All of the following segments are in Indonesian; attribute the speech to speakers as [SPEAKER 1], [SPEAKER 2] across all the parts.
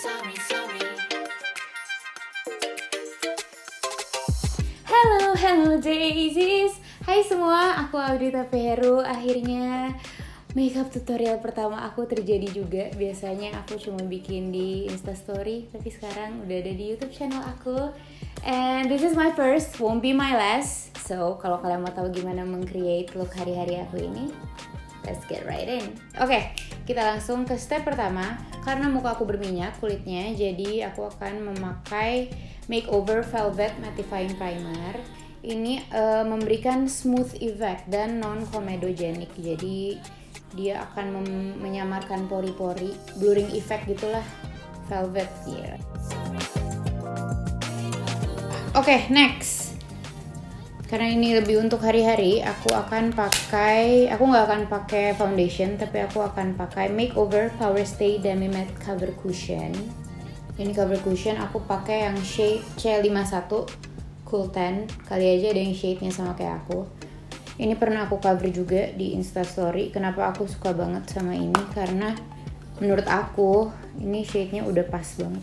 [SPEAKER 1] Halo Daisies. Hai semua, aku Audita Peheru. Akhirnya makeup tutorial pertama aku terjadi juga. Biasanya aku cuma bikin di Instastory, tapi sekarang udah ada di YouTube channel aku. And this is my first, won't be my last. So, kalau kalian mau tahu gimana meng-create look hari-hari aku ini, let's get right in. Oke, kita langsung ke step pertama. Karena muka aku berminyak kulitnya, jadi aku akan memakai Makeover Velvet Mattifying Primer. Ini memberikan smooth effect dan non-comedogenic. Jadi dia akan menyamarkan pori-pori, blurring effect gitulah, velvet ya. Oke, next. Karena ini lebih untuk hari-hari, aku nggak akan pakai foundation, tapi aku akan pakai Makeover Power Stay Demi Matte Cover Cushion. Ini cover cushion aku pakai yang shade C51 Cool Tan. Kali aja ada yang shade-nya sama kayak aku. Ini pernah aku cover juga di Instastory. Kenapa aku suka banget sama ini? Karena menurut aku ini shade-nya udah pas banget.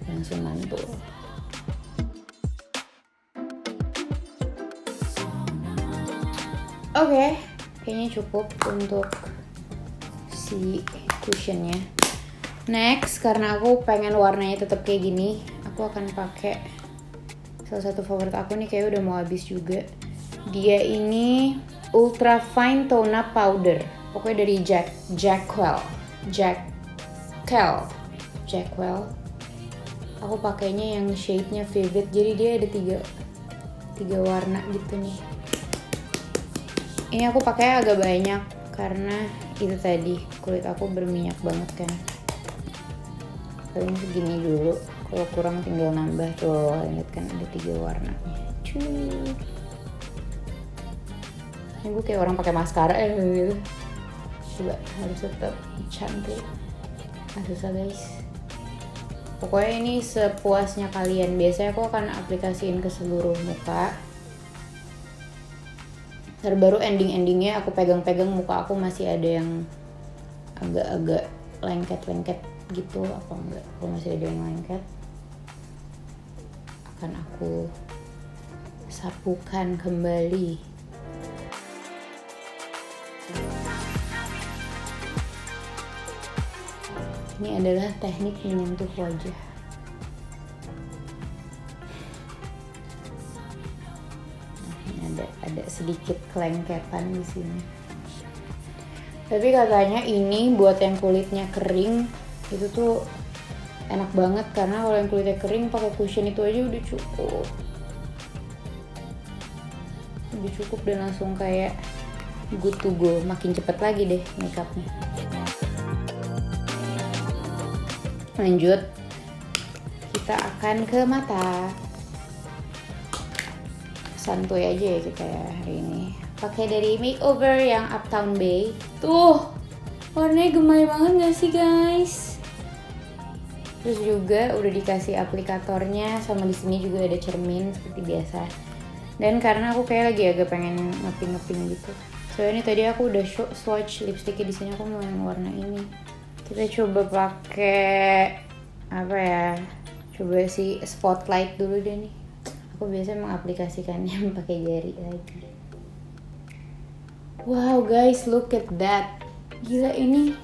[SPEAKER 1] Langsung mantul. Oke, kayaknya cukup untuk si cushionnya. Next, karena aku pengen warnanya tetap kayak gini, aku akan pakai salah satu favorit aku nih, kayak udah mau habis juga. Dia ini Ultra Fine Tone Up Powder, pokoknya dari Jackwell. Aku pakainya yang shade-nya Vivid, jadi dia ada tiga warna gitu nih. Ini aku pakai agak banyak karena itu tadi kulit aku berminyak banget kan. Paling segini dulu, kalau kurang tinggal nambah. Tuh, lihat kan ada 3 warnanya. Cuy. Ini gue kayak orang pakai maskara gitu. Coba harus tetap cantik. Susah guys. Pokoknya ini sepuasnya kalian. Biasanya aku akan aplikasiin ke seluruh muka. Terbaru ending-endingnya aku pegang-pegang muka aku masih ada yang agak-agak lengket-lengket gitu, apa enggak? Kalau masih ada yang lengket, akan aku sapukan kembali. Ini adalah teknik menyentuh wajah. Nah, ini ada sedikit kelengketan di sini. Tapi katanya ini buat yang kulitnya kering itu tuh enak banget, karena kalau yang kulitnya kering pakai cushion itu aja udah cukup dan langsung kayak good to go, makin cepet lagi deh makeupnya. Lanjut, kita akan ke mata. Santuy aja ya kita ya hari ini. Pakai dari Makeover yang Uptown Bay. Tuh, warnanya gemay banget gak sih guys? Terus juga udah dikasih aplikatornya, sama di sini juga ada cermin seperti biasa. Dan karena aku kayak lagi agak pengen ngeping gitu. So ini tadi aku udah swatch lipstiknya, di sini aku mau yang warna ini. Kita coba pakai apa ya? Coba si Spotlight dulu deh nih. Aku biasa mengaplikasikannya pakai jari lagi. Wow guys, look at that. Gila ini.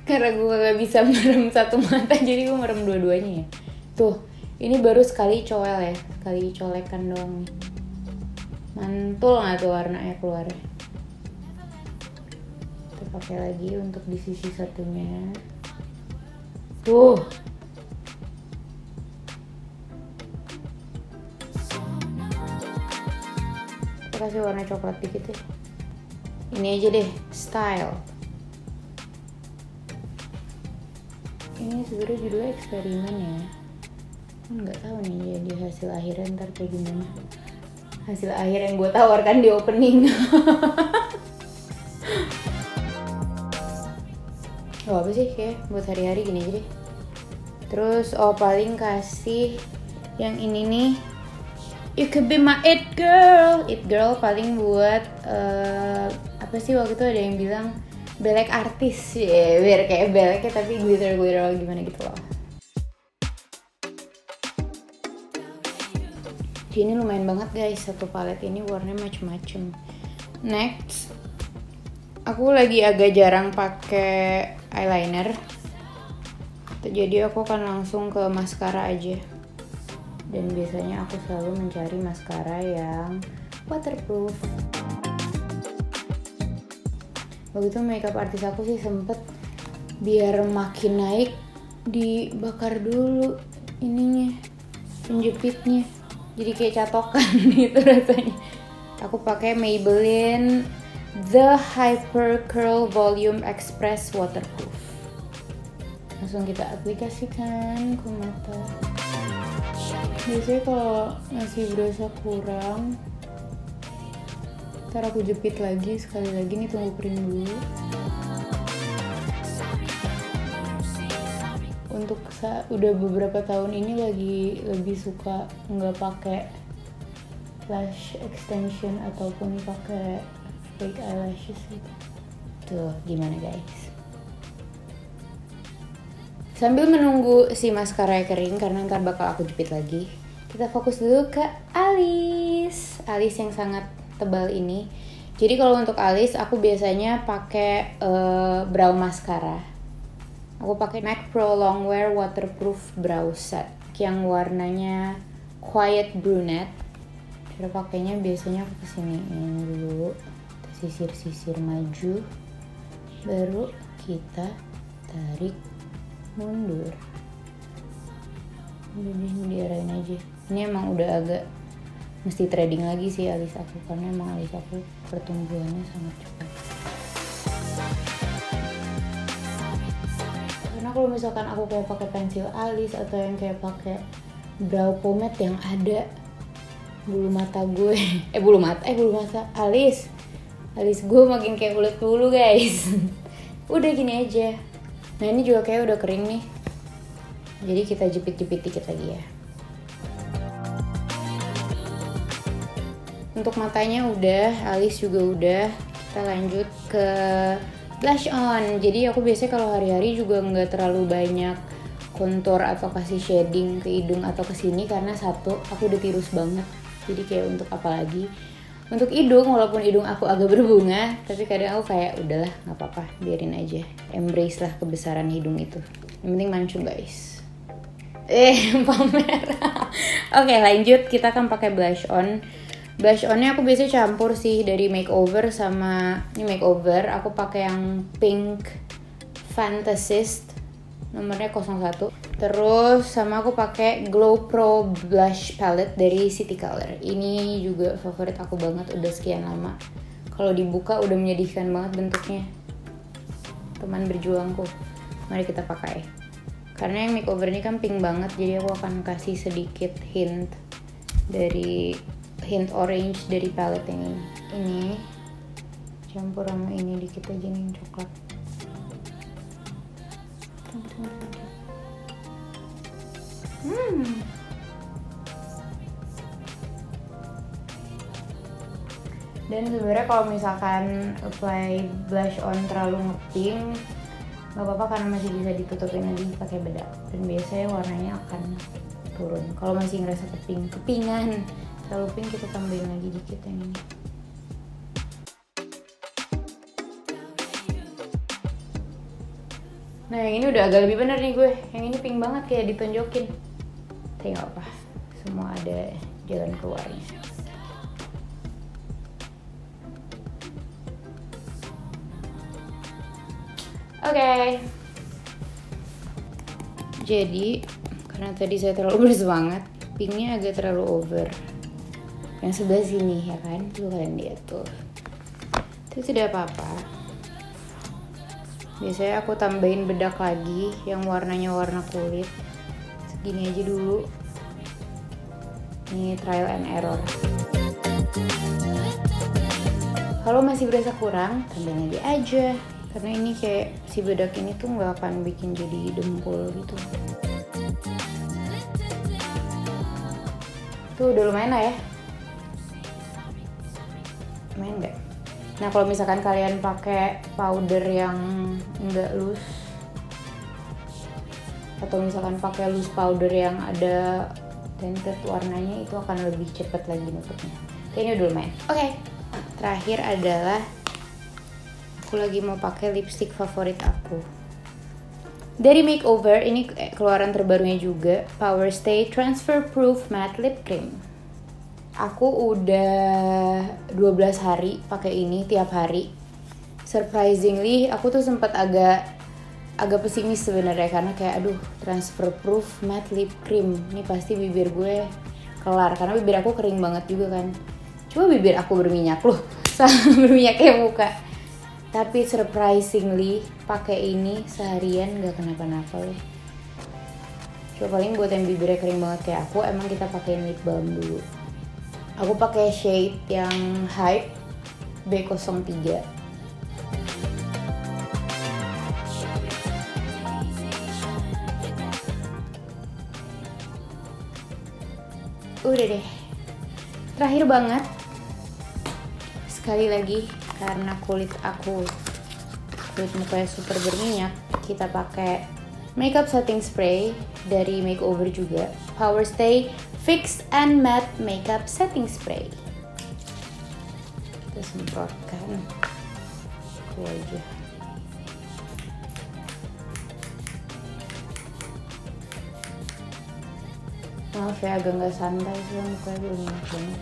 [SPEAKER 1] Karena gue gak bisa merem satu mata, jadi gue merem dua-duanya ya. Tuh, ini baru sekali coel ya, sekali colekan doang. Mantul gak tuh warnanya keluarnya? Kita pakai lagi untuk di sisi satunya. Tuh. Kita kasih warna coklat dikit ya. Ini aja deh, Style. Ini sebenarnya judulnya eksperimen ya. Nggak tahu nih jadi hasil akhirnya ntar kayak gimana. Hasil akhir yang gue tawarkan di opening. Apa sih, kayak buat hari-hari gini aja deh. Terus paling kasih yang ini nih, You Could Be My It Girl. It Girl paling buat apa sih, waktu itu ada yang bilang belek artis ya, biar kayak beleknya tapi glitter gimana gitu loh. Ini lumayan banget guys, satu palet ini warnanya macem-macem. Next, aku lagi agak jarang pakai eyeliner, jadi aku akan langsung ke maskara aja. Dan biasanya aku selalu mencari maskara yang waterproof. Waktu itu makeup artis aku sih sempet biar makin naik dibakar dulu ininya, penjepitnya, jadi kayak catokan gitu rasanya. Aku pakai Maybelline The Hyper Curl Volume Express Waterproof. Langsung kita aplikasikan ke mata. Biasanya kalau masih berasa kurang, ntar aku jepit lagi sekali lagi nih, tunggu kering dulu. Untuk udah beberapa tahun ini lagi lebih suka nggak pakai lash extension ataupun pakai fake eyelashes gitu. Tuh gimana guys? Sambil menunggu si maskara kering karena ntar bakal aku jepit lagi, kita fokus dulu ke alis yang sangat tebal ini. Jadi kalau untuk alis aku biasanya pakai brow mascara. Aku pakai MAC Pro Longwear Waterproof Brow Set yang warnanya Quiet Brunette. Cara pakainya biasanya aku kesiniin dulu, kita sisir maju, baru kita tarik mundur. Udah diarahin aja. Ini emang udah agak mesti threading lagi sih alis aku, karena emang alis aku pertumbuhannya sangat cepat. Karena kalau misalkan aku kayak pakai pensil alis atau yang kayak pakai brow pomade yang ada bulu mata gue, alis gue makin kayak ulet bulu guys. Udah gini aja. Nah ini juga kayak udah kering nih, jadi kita jepit-jepit dikit lagi ya. Untuk matanya udah, alis juga udah. Kita lanjut ke blush on. Jadi aku biasanya kalau hari-hari juga nggak terlalu banyak kontur atau kasih shading ke hidung atau ke sini, karena satu, aku udah tirus banget. Jadi kayak untuk apa lagi? Untuk hidung, walaupun hidung aku agak berbunga, tapi kadang aku kayak udahlah nggak apa-apa, biarin aja. Embrace lah kebesaran hidung itu. Yang penting mancung guys. Pamer. Oke, lanjut, kita akan pakai blush on. Blush onnya aku biasanya campur sih dari makeover sama ini makeover. Aku pakai yang pink Fantasist nomornya 01. Terus sama aku pakai Glow Pro Blush Palette dari City Color. Ini juga favorit aku banget, udah sekian lama. Kalau dibuka udah menyedihkan banget bentuknya. Teman berjuangku, mari kita pakai. Karena yang makeover ini kan pink banget, jadi aku akan kasih sedikit hint orange dari palette yang ini. Ini campur sama ini dikit aja nih, coklat. Dan sebenarnya kalau misalkan apply blush on terlalu ngepink, nggak apa-apa karena masih bisa ditutupin lagi pakai bedak. Dan biasanya warnanya akan turun. Kalau masih ngerasa kepingan terlalu pink, kita tambahin lagi dikit yang ini. Nah yang ini udah agak lebih bener nih gue. Yang ini pink banget kayak ditonjokin. Tapi nggak apa, semua ada jalan keluarnya. Oke. Jadi karena tadi saya terlalu bersemangat, pinknya agak terlalu over. Yang sebelah sini ya kan, tuh kalian lihat tuh. Itu tidak apa-apa. Biasanya aku tambahin bedak lagi yang warnanya warna kulit. Segini aja dulu. Ini trial and error. Kalau masih berasa kurang, tambahin lagi aja. Karena ini kayak si bedak ini tuh nggak akan bikin jadi dempul gitu. Tuh udah lumayan lah ya. Lumayan nggak? Nah kalau misalkan kalian pakai powder yang enggak loose atau misalkan pakai loose powder yang ada tinted warnanya, itu akan lebih cepet lagi nutupnya. Oke, ini udah lumayan. Oke, terakhir adalah aku lagi mau pakai lipstick favorit aku dari Makeover. Ini keluaran terbarunya juga, Power Stay Transfer Proof Matte Lip Cream. Aku udah 12 hari pakai ini tiap hari. Surprisingly, aku tuh sempat agak pesimis sebenarnya karena kayak aduh, transfer proof matte lip cream. Ini pasti bibir gue kelar karena bibir aku kering banget juga kan. Cuma bibir aku berminyak loh, sama berminyak kayak muka. Tapi surprisingly pakai ini seharian gak kenapa-napa loh. Coba paling buat yang bibirnya kering banget kayak aku, emang kita pakein lip balm dulu. Aku pakai shade yang Hype B03. Udah deh. Terakhir banget. Sekali lagi karena kulit mukanya super berminyak, kita pakai makeup setting spray dari Makeover juga, Power Stay Fix and Matte Makeup Setting Spray. Kita semprotkan ke wajah. Maaf ya, agak nggak santai sih, mukanya belum minyak banget.